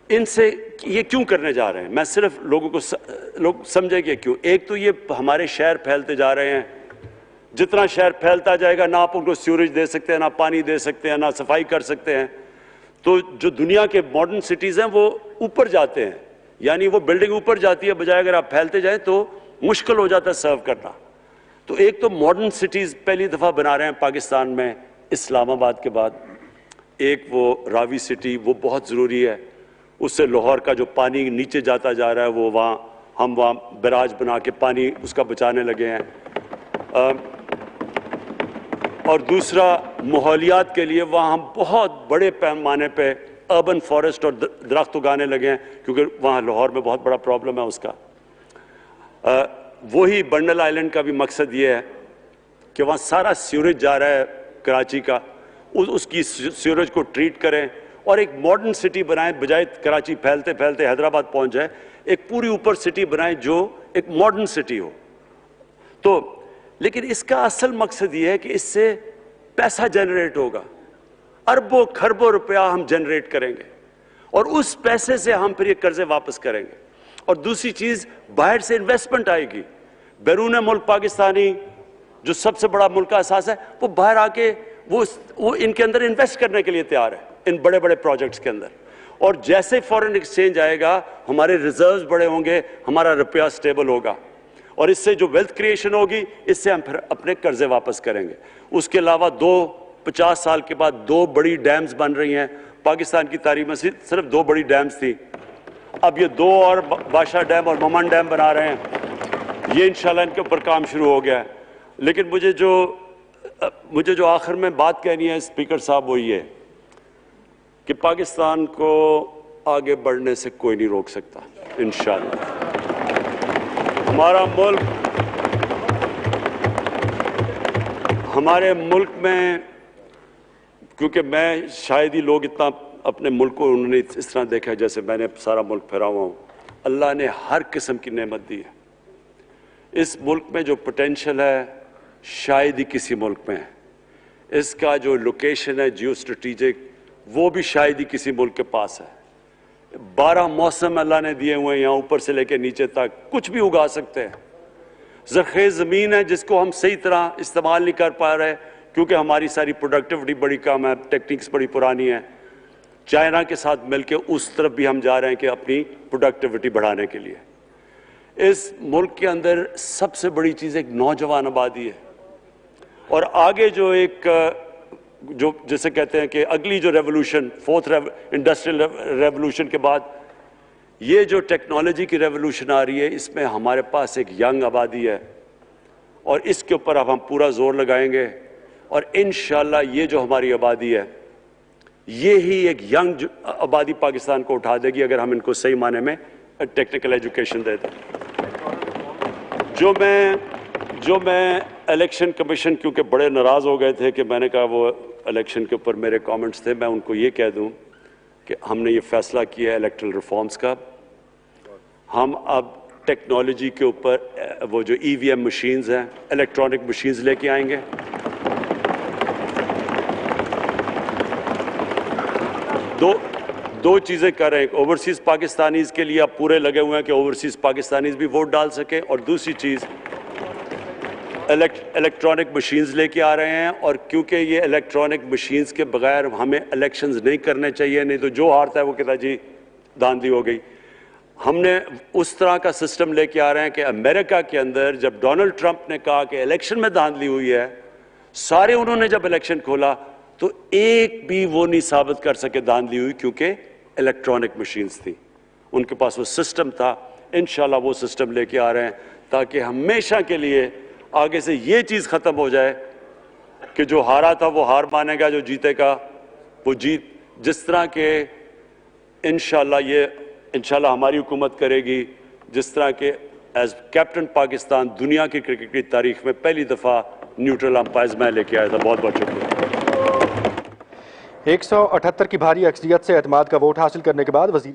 ان سے یہ کیوں کرنے جا رہے ہیں؟ میں صرف لوگ سمجھے کہ کیوں. ایک تو یہ ہمارے شہر پھیلتے جا رہے ہیں, جتنا شہر پھیلتا جائے گا نہ آپ ان کو سیوریج دے سکتے ہیں, نہ پانی دے سکتے ہیں, نہ صفائی کر سکتے ہیں. تو جو دنیا کے ماڈرن سٹیز ہیں وہ اوپر جاتے ہیں, یعنی وہ بلڈنگ اوپر جاتی ہے, بجائے اگر آپ پھیلتے جائیں تو مشکل ہو جاتا ہے سرو کرنا. تو ایک تو ماڈرن سٹیز پہلی دفعہ بنا رہے ہیں پاکستان میں اسلام آباد کے بعد. ایک وہ راوی سٹی, وہ بہت ضروری ہے. اس سے لاہور کا جو پانی نیچے جاتا جا رہا ہے وہ ہم وہاں بیراج بنا کے پانی اس کا بچانے لگے ہیں. اور دوسرا ماحولیات کے لیے وہاں ہم بہت بڑے پیمانے پہ اربن فارسٹ اور درخت اگانے لگے ہیں, کیونکہ وہاں لاہور میں بہت بڑا پرابلم ہے اس کا. وہی بنڈل آئلینڈ کا بھی مقصد یہ ہے کہ وہاں سارا سیوریج جا رہا ہے کراچی کا, اس کی سیوریج کو ٹریٹ کریں اور ایک ماڈرن سٹی بنائیں, بجائے کراچی پھیلتے پھیلتے حیدرآباد پہنچ جائے. ایک پوری اوپر سٹی بنائیں جو ایک ماڈرن سٹی ہو. تو لیکن اس کا اصل مقصد یہ ہے کہ اس سے پیسہ جنریٹ ہوگا, اربوں کھربوں روپیہ ہم جنریٹ کریں گے اور اس پیسے سے ہم پھر یہ قرضے واپس کریں گے. اور دوسری چیز, باہر سے انویسٹمنٹ آئے گی. بیرون ملک پاکستانی جو سب سے بڑا ملک کا اساس ہے وہ باہر آ کے وہ ان کے اندر انویسٹ کرنے کے لیے تیار ہے, ان بڑے بڑے پروجیکٹس کے اندر. اور جیسے فورن ایکسچینج آئے گا ہمارے ریزروز بڑے ہوں گے, ہمارا روپیہ سٹیبل ہوگا, اور اس سے جو ویلتھ کریشن ہوگی اس سے ہم پھر اپنے قرضے واپس کریں گے. اس کے علاوہ 50 سال کے بعد 2 بڑی ڈیمز بن رہی ہیں پاکستان کی تاریخ میں. صرف 2 بڑی ڈیمز تھی, اب یہ 2 اور بادشاہ ڈیم اور ممن ڈیم بنا رہے ہیں. یہ انشاءاللہ ان کے اوپر کام شروع ہو گیا ہے. لیکن مجھے جو آخر میں بات کہنی ہے اسپیکر صاحب وہ یہ کہ پاکستان کو آگے بڑھنے سے کوئی نہیں روک سکتا انشاءاللہ. ہمارے ملک میں, کیونکہ میں شاید ہی لوگ اتنا اپنے ملک کو انہوں نے اس طرح دیکھا ہے جیسے میں نے سارا ملک پھیرا ہوا ہوں. اللہ نے ہر قسم کی نعمت دی ہے. اس ملک میں جو پوٹینشل ہے شاید ہی کسی ملک میں ہے. اس کا جو لوکیشن ہے جیو اسٹریٹجک وہ بھی شاید ہی کسی ملک کے پاس ہے. 12 موسم اللہ نے دیے ہوئے ہیں, یہاں اوپر سے لے کے نیچے تک کچھ بھی اگا سکتے ہیں. زرخیز زمین ہے جس کو ہم صحیح طرح استعمال نہیں کر پا رہے کیونکہ ہماری ساری پروڈکٹیوٹی بڑی کم ہے, ٹیکنیکس بڑی پرانی ہے. چائنا کے ساتھ مل کے اس طرف بھی ہم جا رہے ہیں کہ اپنی پروڈکٹیوٹی بڑھانے کے لیے. اس ملک کے اندر سب سے بڑی چیز ایک نوجوان آبادی ہے, اور آگے جو جسے کہتے ہیں کہ اگلی جو ریولوشن, 4th انڈسٹریل ریولوشن کے بعد یہ جو ٹیکنالوجی کی ریولوشن آ رہی ہے اس میں ہمارے پاس ایک ینگ آبادی ہے اور اس کے اوپر اب ہم پورا زور لگائیں گے اور انشاءاللہ یہ جو ہماری آبادی ہے یہی ایک ینگ آبادی پاکستان کو اٹھا دے گی اگر ہم ان کو صحیح معنی میں ٹیکنیکل ایجوکیشن دے دیں. جو میں الیکشن کمیشن کیونکہ بڑے ناراض ہو گئے تھے کہ میں نے کہا وہ الیکشن کے اوپر میرے کامنٹس تھے, میں ان کو یہ کہہ دوں کہ ہم نے یہ فیصلہ کیا ہے الیکٹرل ریفارمز کا. ہم اب ٹیکنالوجی کے اوپر وہ جو ای وی ایم مشینز ہیں الیکٹرانک مشینز لے کے آئیں گے. دو چیزیں کر رہے ہیں, اوورسیز پاکستانیز کے لیے آپ پورے لگے ہوئے ہیں کہ اوورسیز پاکستانیز بھی ووٹ ڈال سکیں, اور دوسری چیز الیکٹرانک مشینز لے کے آ رہے ہیں. اور کیونکہ یہ الیکٹرانک مشینز کے بغیر ہمیں الیکشنز نہیں کرنے چاہیے, نہیں تو جو ہارتا ہے وہ کہتا جی دھاندلی ہو گئی. ہم نے اس طرح کا سسٹم لے کے آ رہے ہیں کہ امریکہ کے اندر جب ڈونلڈ ٹرمپ نے کہا کہ الیکشن میں دھاندلی ہوئی ہے, سارے انہوں نے جب الیکشن کھولا تو ایک بھی وہ نہیں ثابت کر سکے دھاندلی ہوئی کیونکہ الیکٹرانک مشینز تھی, ان کے پاس وہ سسٹم تھا. انشاءاللہ وہ سسٹم لے کے آ رہے ہیں تاکہ ہمیشہ کے لیے آگے سے یہ چیز ختم ہو جائے کہ جو ہارا تھا وہ ہار مانے گا, جو جیتے گا وہ جیت. جس طرح کہ انشاءاللہ ہماری حکومت کرے گی, جس طرح کہ ایز کیپٹن پاکستان دنیا کی کرکٹ کی تاریخ میں پہلی دفعہ نیوٹرل امپائرز میں لے کے آیا تھا. بہت بہت شکریہ. 178 کی بھاری اکثریت سے اعتماد کا ووٹ حاصل کرنے کے بعد وزیر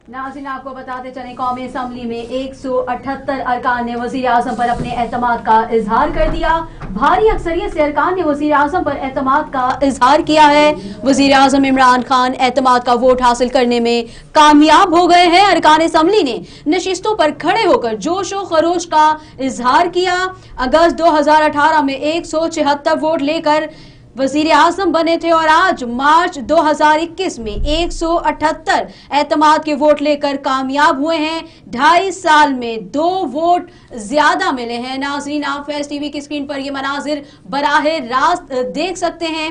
ناظرین آپ کو بتاتے چلیں قومی اسمبلی میں 178 ارکان نے وزیر اعظم پر اپنے اعتماد کا اظہار کر دیا. بھاری اکثریت سے ارکان نے وزیر اعظم پر اعتماد کا اظہار کیا ہے. وزیر اعظم عمران خان اعتماد کا ووٹ حاصل کرنے میں کامیاب ہو گئے ہیں. ارکان اسمبلی نے نشستوں پر کھڑے ہو کر جوش و خروش کا اظہار کیا. اگست 2018 میں 176 ووٹ لے کر وزیر اعظم بنے تھے اور آج مارچ 2021 میں 178 اعتماد کے ووٹ لے کر کامیاب ہوئے ہیں. 2.5 سال میں 2 ووٹ زیادہ ملے ہیں. ناظرین آپ فیس ٹی وی کی اسکرین پر یہ مناظر براہ راست دیکھ سکتے ہیں.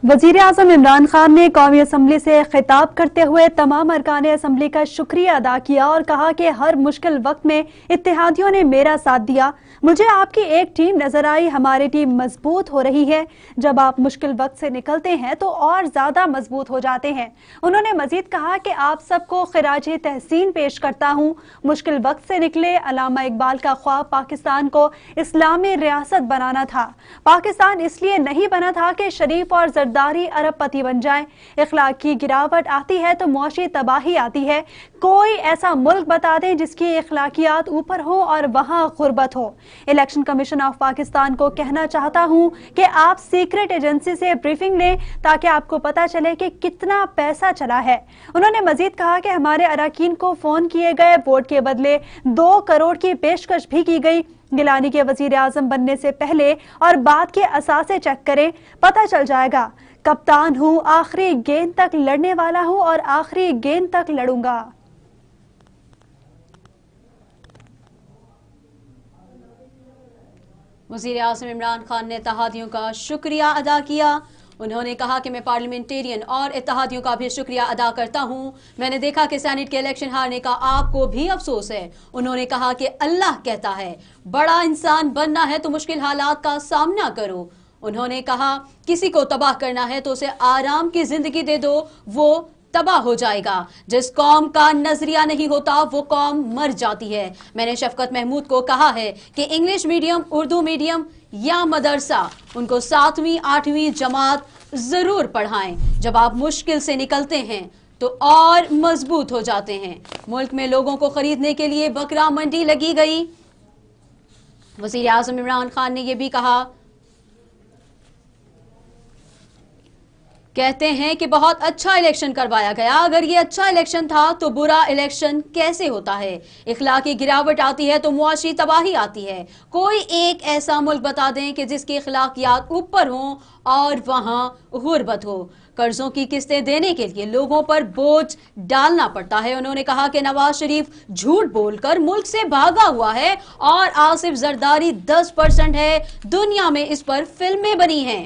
وزیر اعظم عمران خان نے قومی اسمبلی سے خطاب کرتے ہوئے تمام ارکان اسمبلی کا شکریہ ادا کیا اور کہا کہ ہر مشکل وقت میں اتحادیوں نے میرا ساتھ دیا. مجھے آپ کی ایک ٹیم نظر آئی, ہماری ٹیم مضبوط ہو رہی ہے. جب آپ مشکل وقت سے نکلتے ہیں تو اور زیادہ مضبوط ہو جاتے ہیں. انہوں نے مزید کہا کہ آپ سب کو خراج تحسین پیش کرتا ہوں. مشکل وقت سے نکلے. علامہ اقبال کا خواب پاکستان کو اسلامی ریاست بنانا تھا. پاکستان اس لیے نہیں بنا تھا کہ شریف اور زرداری ارب پتی بن جائیں. اخلاقی گراوٹ آتی ہے تو معاشی تباہی آتی ہے. کوئی ایسا ملک بتا دیں جس کی اخلاقیات اوپر ہو اور وہاں غربت ہو. الیکشن کمیشن آف پاکستان کو کہنا چاہتا ہوں کہ آپ سیکرٹ ایجنسی سے بریفنگ لیں تاکہ آپ کو پتا چلے کہ کتنا پیسہ چلا ہے. انہوں نے مزید کہا کہ ہمارے اراکین کو فون کیے گئے, ووٹ کے بدلے 2 کروڑ کی پیشکش بھی کی گئی. گیلانی کے وزیر اعظم بننے سے پہلے اور بعد کے اثاثے چیک کریں, پتہ چل جائے گا. کپتان ہوں, آخری گیند تک لڑنے والا ہوں اور آخری گیند تک لڑوں گا. وزیر اعظم عمران خان نے اتحادیوں کا شکریہ ادا کیا. انہوں نے کہا کہ میں پارلیمنٹیرین اور اتحادیوں کا بھی شکریہ ادا کرتا ہوں. میں نے دیکھا کہ سینٹ کے الیکشن ہارنے کا آپ کو بھی افسوس ہے. انہوں نے کہا کہ اللہ کہتا ہے بڑا انسان بننا ہے تو مشکل حالات کا سامنا کرو. انہوں نے کہا کسی کو تباہ کرنا ہے تو اسے آرام کی زندگی دے دو, وہ تباہ ہو جائے گا. جس قوم کا نظریہ نہیں ہوتا وہ قوم مر جاتی ہے. میں نے شفقت محمود کو کہا ہے کہ انگلش میڈیم, اردو میڈیم یا مدرسہ ان کو 7ویں 8ویں جماعت ضرور پڑھائیں. جب آپ مشکل سے نکلتے ہیں تو اور مضبوط ہو جاتے ہیں. ملک میں لوگوں کو خریدنے کے لیے بکرا منڈی لگی گئی. وزیر اعظم عمران خان نے یہ بھی کہا, کہتے ہیں کہ بہت اچھا الیکشن کروایا گیا. اگر یہ اچھا الیکشن تھا تو برا الیکشن کیسے ہوتا ہے؟ اخلاقی گراوٹ آتی ہے تو معاشی تباہی آتی ہے. کوئی ایک ایسا ملک بتا دیں کہ جس کی اخلاقیات اوپر ہوں اور وہاں غربت ہو. قرضوں کی قسطیں دینے کے لیے لوگوں پر بوجھ ڈالنا پڑتا ہے. انہوں نے کہا کہ نواز شریف جھوٹ بول کر ملک سے بھاگا ہوا ہے اور آصف زرداری 10% ہے. دنیا میں اس پر فلمیں بنی ہیں.